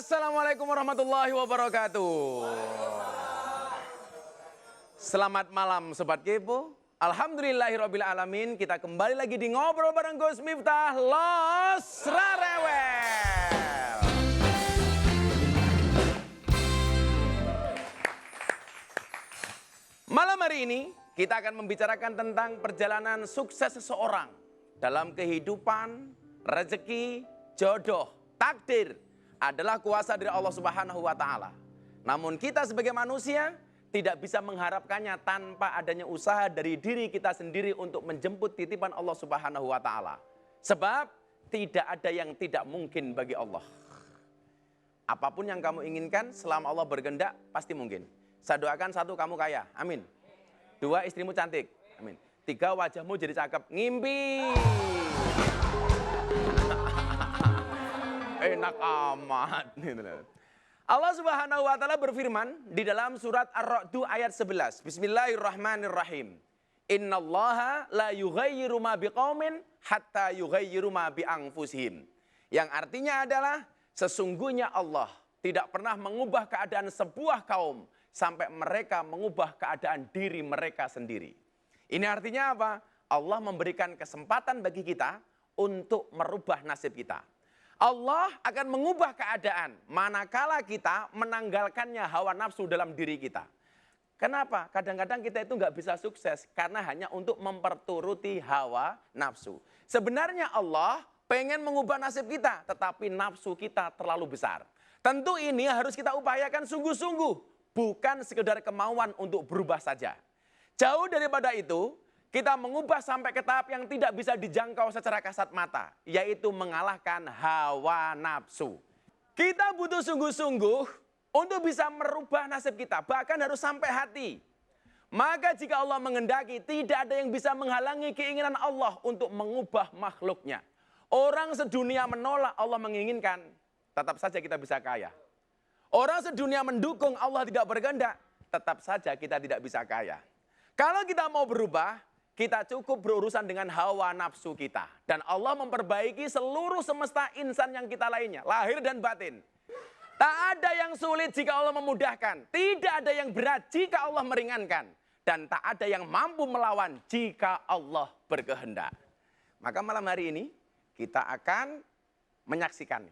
Assalamualaikum warahmatullahi wabarakatuh. Selamat malam Sobat Kepo. Alhamdulillahirabbil alamin, kita kembali lagi di Ngobrol bareng Gus Miftah Los Rarewel. Malam hari ini kita akan membicarakan tentang perjalanan sukses seseorang dalam kehidupan, rezeki, jodoh, takdir adalah kuasa dari Allah Subhanahu wa taala. Namun kita sebagai manusia tidak bisa mengharapkannya tanpa adanya usaha dari diri kita sendiri untuk menjemput titipan Allah Subhanahu wa taala. Sebab tidak ada yang tidak mungkin bagi Allah. Apapun yang kamu inginkan selama Allah berkehendak pasti mungkin. Saya doakan, 1, kamu kaya, amin. 2, istrimu cantik, amin. 3, wajahmu jadi cakep, ngimpi. Enak amat. Allah Subhanahu wa taala berfirman di dalam surat Ar-Ra'd ayat 11. Bismillahirrahmanirrahim. Innallaha la yughayyiru ma biqaumin hatta yughayyiru ma bi anfusihim. Yang artinya adalah sesungguhnya Allah tidak pernah mengubah keadaan sebuah kaum sampai mereka mengubah keadaan diri mereka sendiri. Ini artinya apa? Allah memberikan kesempatan bagi kita untuk merubah nasib kita. Allah akan mengubah keadaan manakala kita menanggalkannya hawa nafsu dalam diri kita. Kenapa? Kadang-kadang kita itu nggak bisa sukses karena hanya untuk memperturuti hawa nafsu. Sebenarnya Allah pengen mengubah nasib kita, tetapi nafsu kita terlalu besar. Tentu ini harus kita upayakan sungguh-sungguh, bukan sekedar kemauan untuk berubah saja. Jauh daripada itu, kita mengubah sampai ke tahap yang tidak bisa dijangkau secara kasat mata, yaitu mengalahkan hawa nafsu. Kita butuh sungguh-sungguh untuk bisa merubah nasib kita, bahkan harus sampai hati. Maka jika Allah menghendaki, tidak ada yang bisa menghalangi keinginan Allah untuk mengubah makhluknya. Orang sedunia menolak, Allah menginginkan, tetap saja kita bisa kaya. Orang sedunia mendukung, Allah tidak berkehendak, tetap saja kita tidak bisa kaya. Kalau kita mau berubah, kita cukup berurusan dengan hawa nafsu kita. Dan Allah memperbaiki seluruh semesta insan yang kita lainnya. Lahir dan batin. Tak ada yang sulit jika Allah memudahkan. Tidak ada yang berat jika Allah meringankan. Dan tak ada yang mampu melawan jika Allah berkehendak. Maka malam hari ini kita akan menyaksikan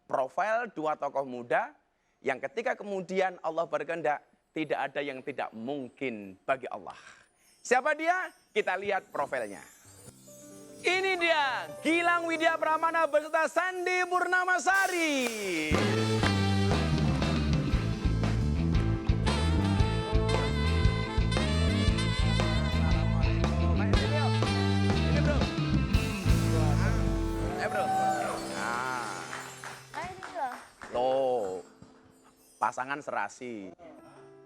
profil 2 tokoh muda yang ketika kemudian Allah berkehendak, tidak ada yang tidak mungkin bagi Allah. Siapa dia? Kita lihat profilnya. Ini dia, Gilang Widya Pramana beserta Sandi Purnamasari. Ini bro. Bro. Nah. Loh, pasangan serasi.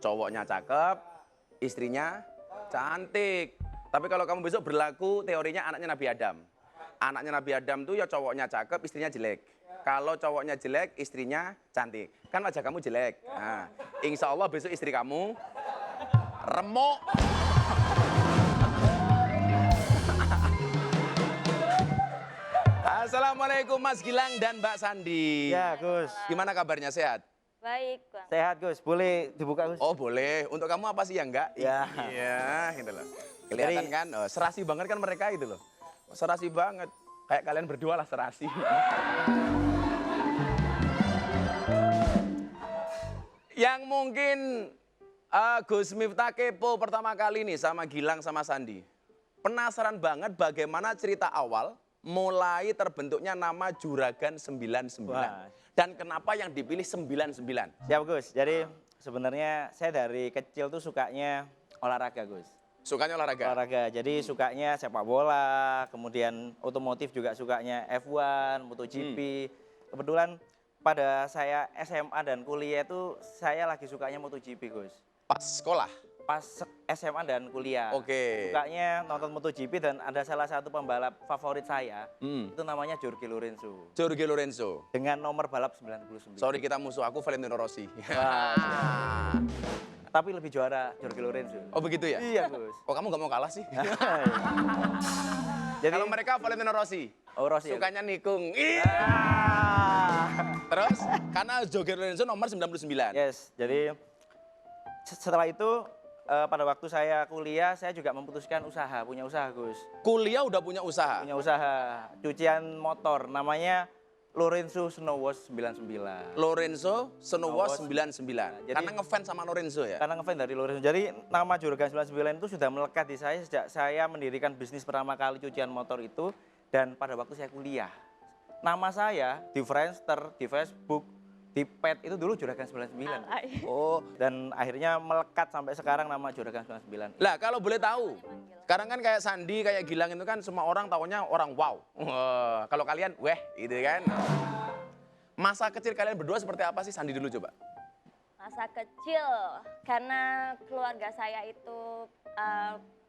Cowoknya cakep, istrinya cantik. Tapi kalau kamu besok berlaku teorinya anaknya Nabi Adam. Anaknya Nabi Adam tuh ya cowoknya cakep, istrinya jelek. Kalau cowoknya jelek, istrinya cantik. Kan wajah kamu jelek. Nah, insya Allah besok istri kamu remuk. Assalamualaikum Mas Gilang dan Mbak Sandi. Ya Gus. Gimana kabarnya, sehat? Baik, Bang. Sehat Gus, boleh dibuka Gus? Oh boleh, untuk kamu apa sih yang enggak? Ya. Iya, gitu loh. Kelihatan kan, oh, serasi banget kan mereka itu loh. Serasi banget, kayak kalian berdua lah serasi. Yang mungkin Gus Miftah kepo pertama kali nih sama Gilang sama Sandi. Penasaran banget bagaimana cerita awal mulai terbentuknya nama Juragan 99. Wah. Dan kenapa yang dipilih 99? Siap Gus, jadi sebenarnya saya dari kecil tuh sukanya olahraga Gus. Sukanya olahraga? Olahraga, jadi sukanya sepak bola, kemudian otomotif juga sukanya F1, MotoGP. Kebetulan pada saya SMA dan kuliah itu saya lagi sukanya MotoGP Gus. Pas sekolah? Pas SMA dan kuliah. Oke. Sukanya nonton MotoGP dan ada salah satu pembalap favorit saya, itu namanya Jorge Lorenzo. Jorge Lorenzo. Dengan nomor balap 99. Sorry kita musuh, aku Valentino Rossi. Wah, tapi lebih juara Jorge Lorenzo. Oh begitu ya? Iya Gus. Kok kamu gak mau kalah sih? Jadi Kalau mereka Valentino Rossi. Oh Rossi. Sukanya nikung. Ah. Terus karena Joger Lorenzo nomor 99. Yes, jadi setelah itu pada waktu saya kuliah, saya juga memutuskan punya usaha Gus. Kuliah udah punya usaha. Punya usaha cucian motor, namanya Lorenzo Snow Wash 99. Lorenzo Snowas Snowas 99. Jadi- Karena ngefans sama Lorenzo ya. Karena ngefans dari Lorenzo. Jadi nama Juragan 99 itu sudah melekat di saya sejak saya mendirikan bisnis pertama kali cucian motor itu dan pada waktu saya kuliah. Nama saya di Friendster, di Facebook, di Pet itu dulu Juragan 99. Alay. Oh, Dan akhirnya melekat sampai sekarang nama Juragan 99. lah kalau boleh tahu. Sekarang kan kayak Sandi, kayak Gilang itu kan semua orang taunya orang wow. Wah, kalau kalian weh gitu kan. Masa kecil kalian berdua seperti apa sih? Sandi dulu coba. Masa kecil, karena keluarga saya itu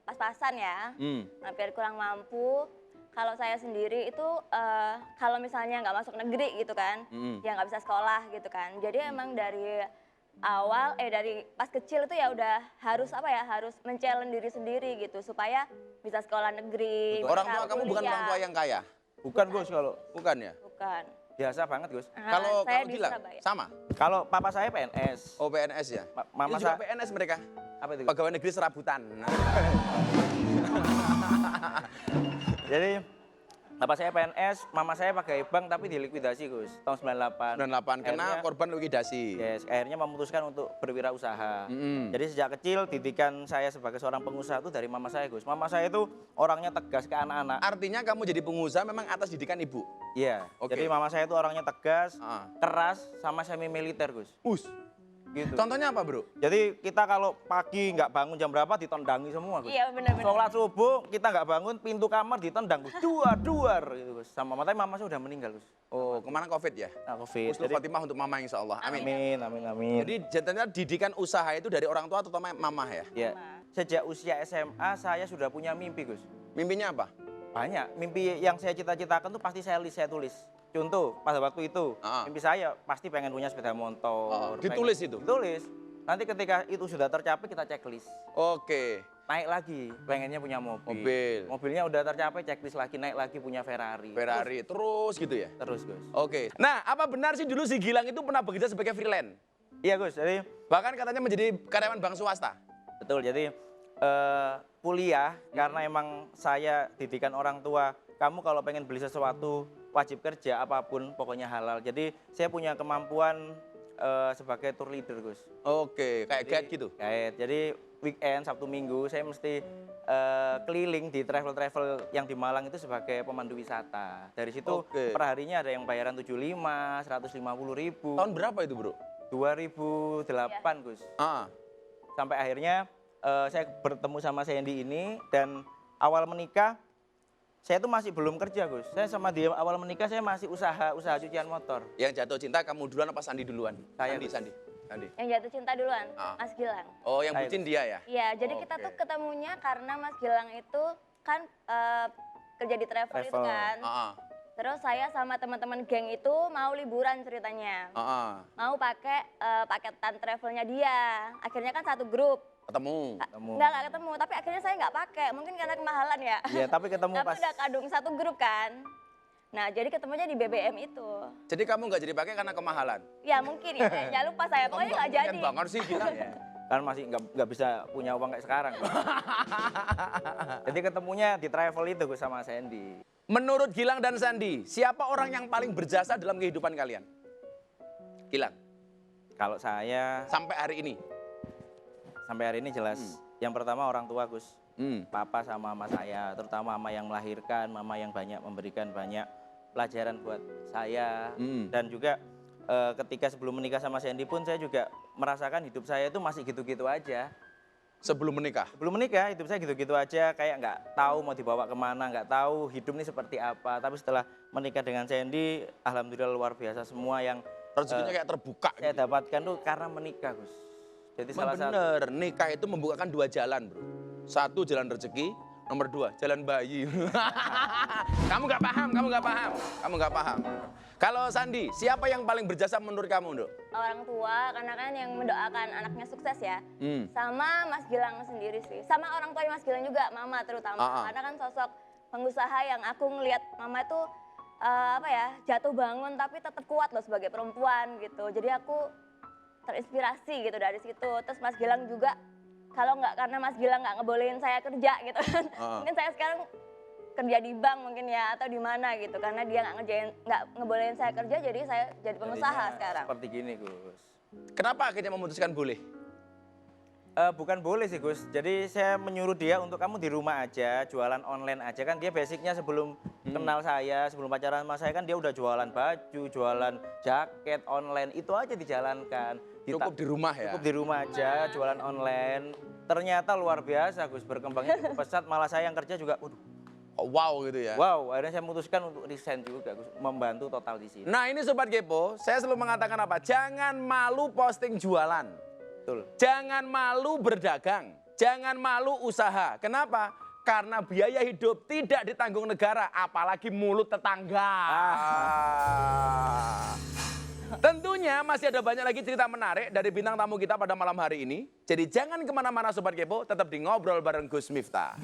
pas-pasan ya, hampir kurang mampu. Kalau saya sendiri itu, kalau misalnya nggak masuk negeri gitu kan, ya nggak bisa sekolah gitu kan. Jadi emang dari awal, dari pas kecil itu ya udah harus harus men-challenge diri sendiri gitu supaya bisa sekolah negeri. Orang bisa tua kamu bukan kuliah. orang tua yang kaya? Bukan Gus kalau Bukan ya? Bukan. biasa banget Gus. Kalau saya kalau di Gilang Surabaya. sama? Kalau papa saya PNS. Oh PNS ya? Mama Ini juga saya PNS mereka. apa itu? Gus? Pegawai negeri serabutan. Jadi papa saya PNS, mama saya pakai bank tapi dilikuidasi Gus tahun 98. 98 kena Akhirnya- korban likuidasi. Yes, akhirnya memutuskan untuk berwirausaha. Mm-mm. Jadi sejak kecil didikan saya sebagai seorang pengusaha itu dari mama saya Gus. Mama saya itu orangnya tegas ke anak-anak. Artinya kamu jadi pengusaha memang atas didikan ibu. Iya. Oke. Jadi mama saya itu orangnya tegas, Ah. keras, sama semi militer Gus. Gitu. Contohnya apa bro? Jadi kita kalau pagi nggak bangun jam berapa ditondangi semua Gus. Iya benar-benar. Sholat subuh kita nggak bangun pintu kamar ditendang Gus. Duar gitu Gus. Sama matanya mama saya udah meninggal Gus. Oh kemana covid ya? Nah, Covid. Husnul khotimah untuk mama insya Allah. Amin. Amin. Jadi jadinya didikan usaha itu dari orang tua terutama mama ya? Ya, sejak usia SMA saya sudah punya mimpi Gus. Mimpinya apa? Banyak. Mimpi yang saya cita-citakan tuh pasti saya tulis. Contoh, pada waktu itu, mimpi saya pasti pengen punya sepeda motor. Ditulis itu? Ditulis. Nanti ketika itu sudah tercapai, kita checklist. Oke. Naik lagi, pengennya punya mobil. Mobil. Mobilnya udah tercapai, checklist lagi, naik lagi punya Ferrari. Ferrari. Terus gitu ya? Terus, Gus. Oke. Nah apa benar sih dulu si Gilang itu pernah bekerja sebagai freelance? Iya, Gus. Jadi, Bahkan katanya menjadi karyawan bank swasta. betul. Jadi, kuliah, karena emang saya didikan orang tua, kamu kalau pengen beli sesuatu, wajib kerja apapun, pokoknya halal. Jadi, saya punya kemampuan sebagai tour leader, Gus. Oke. Kayak guide gitu? Guide. Jadi weekend, Sabtu Minggu, saya mesti keliling di travel-travel yang di Malang itu sebagai pemandu wisata. Dari situ Oke. per harinya ada yang bayaran 75, 150 ribu. Tahun berapa itu bro? 2008 Gus. Ah. Sampai akhirnya saya bertemu sama Sandy ini dan awal menikah saya tuh masih belum kerja Gus. Saya sama dia awal menikah saya masih usaha cucian motor. Yang jatuh cinta kamu duluan apa Sandi duluan? Saya, Sandi, Gus. Sandi. Yang jatuh cinta duluan, Mas Gilang. Oh yang Saya, bucin Gus. dia ya? Iya, jadi kita Oke. tuh ketemunya karena Mas Gilang itu kan kerja di travel itu Travel. kan. Ah. Terus saya sama teman-teman geng itu mau liburan ceritanya. Ah. Mau pakai paketan travelnya dia. Akhirnya kan satu grup. Ketemu. Nggak ketemu, tapi akhirnya saya nggak pakai. Mungkin karena kemahalan ya. Iya, tapi ketemu Tapi pas udah kadung satu grup kan. Nah, jadi ketemunya di BBM itu. Jadi kamu nggak jadi pakai karena kemahalan? Ya mungkin ya, jangan lupa saya. Pokoknya nggak jadi. Kan banget sih Gilang. ya, kan masih nggak bisa punya uang kayak sekarang. Jadi ketemunya di travel itu Gus sama Sandy. Menurut Gilang dan Sandi, siapa orang yang paling berjasa dalam kehidupan kalian? Gilang, Kalau saya sampai hari ini. sampai hari ini jelas yang pertama orang tua Gus. Hmm. Papa sama mama saya, terutama mama yang melahirkan, mama yang banyak memberikan banyak pelajaran buat saya. Dan juga ketika sebelum menikah sama Sandy pun saya juga merasakan hidup saya itu masih gitu-gitu aja. Sebelum menikah. Sebelum menikah hidup saya gitu-gitu aja, kayak nggak tahu mau dibawa kemana, nggak tahu hidup ini seperti apa. Tapi setelah menikah dengan Sandy, alhamdulillah luar biasa semua yang Rezekinya kayak terbuka. saya gitu. dapatkan tuh karena menikah Gus. Jadi Emang salah satu bener, nikah itu membukakan dua jalan bro. Satu jalan rezeki, nomor dua jalan bayi. Kamu nggak paham, kamu nggak paham, kamu nggak paham. Kalau Sandi, siapa yang paling berjasa menurut kamu, Dok? Orang tua, karena kan yang mendoakan anaknya sukses ya. Hmm. Sama Mas Gilang sendiri sih. Sama orang tua Mas Gilang juga, mama terutama. Karena kan sosok pengusaha yang aku ngelihat mama itu apa ya, jatuh bangun tapi tetap kuat loh sebagai perempuan gitu. Jadi aku terinspirasi gitu dari situ. Terus Mas Gilang juga, kalau nggak karena Mas Gilang nggak ngebolehin saya kerja gitu kan, mungkin saya sekarang kerja di bank mungkin ya atau di mana gitu. Karena dia nggak ngebolehin saya kerja, jadi saya jadi pengusaha Jadinya sekarang. Seperti gini Gus. Kenapa akhirnya memutuskan boleh? Bukan boleh sih Gus, jadi saya menyuruh dia untuk kamu di rumah aja, jualan online aja. Kan dia basicnya sebelum kenal saya, sebelum pacaran sama saya kan dia udah jualan baju, jualan jaket online, itu aja dijalankan. Cukup di rumah ya? Cukup di rumah aja, jualan online. Ternyata luar biasa Gus, berkembangnya cukup pesat, malah saya yang kerja juga, waduh, Oh, wow gitu ya? wow, akhirnya saya memutuskan untuk resign juga Gus, membantu total di sini. Nah ini Sobat Kepo, saya selalu mengatakan apa? Jangan malu posting jualan. Betul. Jangan malu berdagang, jangan malu usaha. Kenapa? Karena biaya hidup tidak ditanggung negara, apalagi mulut tetangga. Tentunya masih ada banyak lagi cerita menarik dari bintang tamu kita pada malam hari ini. Jadi jangan kemana-mana Sobat Kepo, tetap di Ngobrol bareng Gus Miftah.